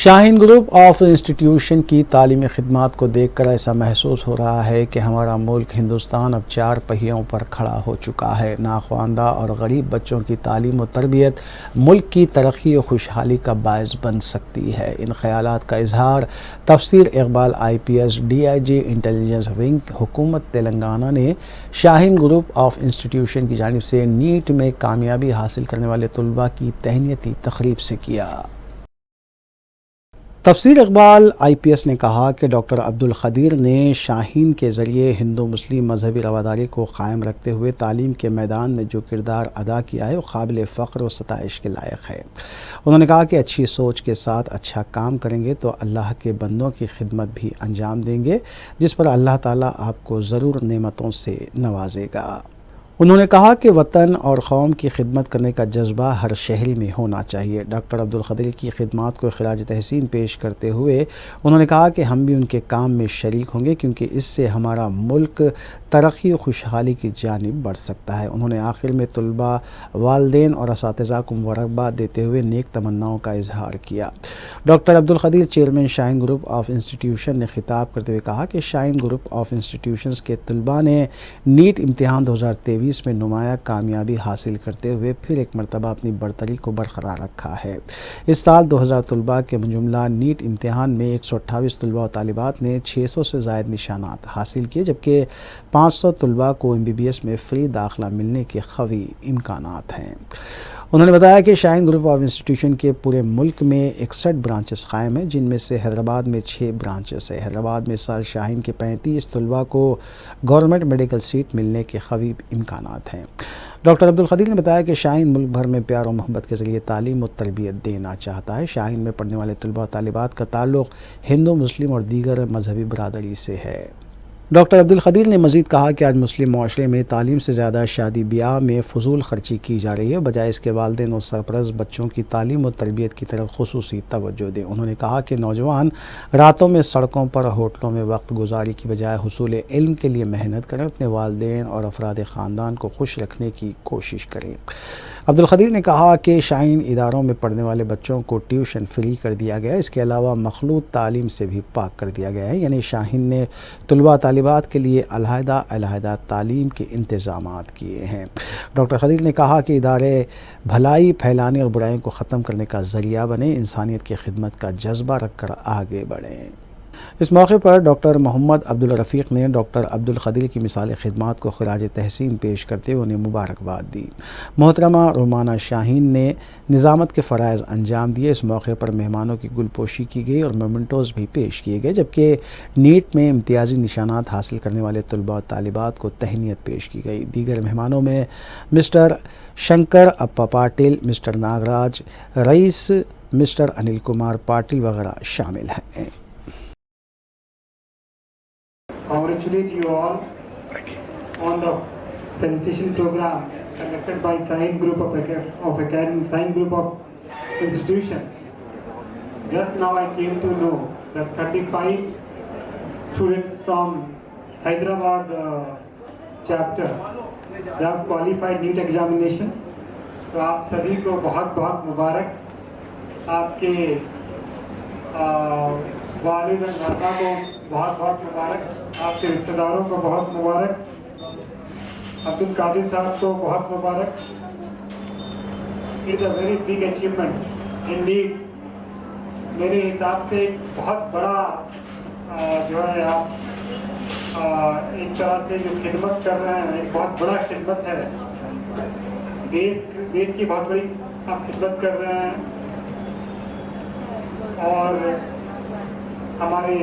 Shaheen group of institution کی تعلیمی خدمات کو دیکھ کر ایسا محسوس ہو رہا ہے کہ ہمارا ملک ہندوستان اب 4 پہیوں پر کھڑا ہو چکا ہے۔ ناخواندہ اور غریب بچوں کی تعلیم و تربیت ملک کی ترقی و خوشحالی کا باعث بن سکتی ہے۔ ان خیالات کا اظہار تفسیر Iqbal IPS DIG intelligence wing حکومت تلنگانہ نے شاہین گروپ آف انسٹیٹیوشن کی جانب سے نیٹ میں کامیابی حاصل کرنے والے طلباء کی تہنیتی تقریب سے کیا۔ تفسیر اقبال IPS نے کہا کہ ڈاکٹر عبدالقدیر نے شاہین کے ذریعے ہندو مسلم مذہبی رواداری کو قائم رکھتے ہوئے تعلیم کے میدان میں جو کردار ادا کیا ہے وہ قابل فخر و ستائش کے لائق ہے۔ انہوں نے کہا کہ اچھی سوچ کے ساتھ اچھا کام کریں گے تو اللہ کے بندوں کی خدمت بھی انجام دیں گے، جس پر اللہ تعالیٰ آپ کو ضرور نعمتوں سے نوازے گا۔ انہوں نے کہا کہ وطن اور قوم کی خدمت کرنے کا جذبہ ہر شہری میں ہونا چاہیے۔ ڈاکٹر عبدالقدیر کی خدمات کو خراج تحسین پیش کرتے ہوئے انہوں نے کہا کہ ہم بھی ان کے کام میں شریک ہوں گے کیونکہ اس سے ہمارا ملک ترقی و خوشحالی کی جانب بڑھ سکتا ہے۔ انہوں نے آخر میں طلباء، والدین اور اساتذہ کو مبارکباد دیتے ہوئے نیک تمناؤں کا اظہار کیا۔ Doctor Abdul Qadeer chairman Shaheen group of institution نے خطاب کرتے ہوئے کہا کہ شاہین گروپ آف انسٹیٹیوشنز کے طلباء نے نیٹ امتحان 2023 میں نمایاں کامیابی حاصل کرتے ہوئے پھر ایک مرتبہ اپنی برتری کو برقرار رکھا ہے۔ اس سال 2000 طلباء کے جملہ نیٹ امتحان میں 128 طلباء و طالبات نے 600 سے زائد نشانات حاصل کیے، جبکہ 500 طلباء کو MBBS میں فری داخلہ ملنے کے قوی امکانات ہیں۔ انہوں نے بتایا کہ شاہین گروپ آف انسٹیٹیوشن کے پورے ملک میں 61 برانچز قائم ہیں، جن میں سے حیدرآباد میں 6 برانچز ہیں۔ حیدرآباد میں اس سال شاہین کے 35 طلباء کو گورنمنٹ میڈیکل سیٹ ملنے کے قوی امکانات ہیں۔ ڈاکٹر عبدالقدیر نے بتایا کہ شاہین ملک بھر میں پیار و محبت کے ذریعے تعلیم و تربیت دینا چاہتا ہے۔ شاہین میں پڑھنے والے طلباء و طالبات کا تعلق ہندو، مسلم اور دیگر مذہبی برادری سے ہے۔ ڈاکٹر عبدالقدیر نے مزید کہا کہ آج مسلم معاشرے میں تعلیم سے زیادہ شادی بیاہ میں فضول خرچی کی جا رہی ہے، بجائے اس کے والدین اور سرپرست بچوں کی تعلیم و تربیت کی طرف خصوصی توجہ دیں۔ انہوں نے کہا کہ نوجوان راتوں میں سڑکوں پر ہوٹلوں میں وقت گزاری کی بجائے حصول علم کے لیے محنت کریں، اپنے والدین اور افراد خاندان کو خوش رکھنے کی کوشش کریں۔ عبدالقدیر نے کہا کہ شاہین اداروں میں پڑھنے والے بچوں کو ٹیوشن فری کر دیا گیا ہے، اس کے علاوہ مخلوط تعلیم سے بھی پاک کر دیا گیا ہے، یعنی شاہین نے طلباء طالبات کے لیے علیحدہ تعلیم کے انتظامات کیے ہیں۔ ڈاکٹر قدیر نے کہا کہ ادارے بھلائی پھیلانے اور برائیوں کو ختم کرنے کا ذریعہ بنے، انسانیت کی خدمت کا جذبہ رکھ کر آگے بڑھیں۔ اس موقع پر ڈاکٹر محمد عبدالرفیق نے ڈاکٹر عبدالقدیر کی مثال خدمات کو خراج تحسین پیش کرتے ہوئے انہیں مبارکباد دی۔ محترمہ رومانہ شاہین نے نظامت کے فرائض انجام دیے۔ اس موقع پر مہمانوں کی گلپوشی کی گئی اور میمنٹوز بھی پیش کیے گئے، جبکہ نیٹ میں امتیازی نشانات حاصل کرنے والے طلباء و طالبات کو تہنیت پیش کی گئی۔ دیگر مہمانوں میں مسٹر شنکر اپا پاٹل، مسٹر ناگراج رئیس، مسٹر انل کمار پاٹل وغیرہ شامل ہیں۔ Congratulate you all on the felicitation program conducted by Shaheen Group of Academy, Shaheen Group of Institution. Just now I came to know that 35 students from Hyderabad chapter they have qualified NEET examination. تو آپ سبھی کو بہت بہت مبارک، آپ کے والد و والدہ کو بہت بہت مبارک، آپ کے رشتہ داروں کو بہت مبارک، عبدالقادر صاحب کو بہت مبارک۔ It's a very big achievement indeed. میرے حساب سے ایک بہت بڑا جو ہے آپ ایک طرح سے جو خدمت کر رہے ہیں، ایک بہت بڑا خدمت ہے، دیش کی بہت بڑی آپ خدمت کر رہے ہیں، اور ہمارے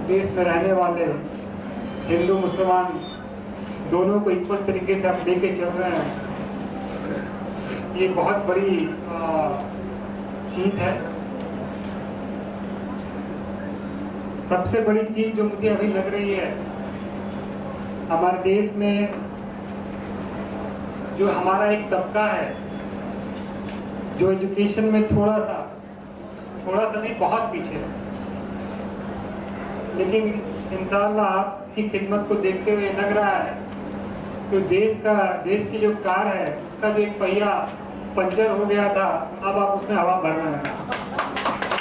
دیش میں رہنے والے ہندو مسلمان دونوں کو اکول طریقے سے آپ لے کے چل رہے ہیں، یہ بہت بڑی چیز ہے۔ سب سے بڑی چیز جو مجھے ابھی لگ رہی ہے ہمارے دیش میں، جو ہمارا ایک طبقہ ہے جو ایجوکیشن میں تھوڑا سا نہیں بہت پیچھے ہے، لیکن انشاءاللہ آپ کی خدمت کو دیکھتے ہوئے لگ رہا ہے کہ دیش کی جو کار ہے اس کا جو ایک پہیا پنچر ہو گیا تھا، اب آپ اس میں ہوا بھر رہے ہیں۔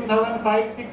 2005-06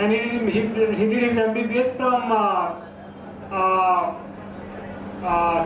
and he did his MBBS from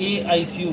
AICU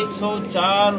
104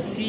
80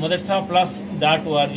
madrasaplus.org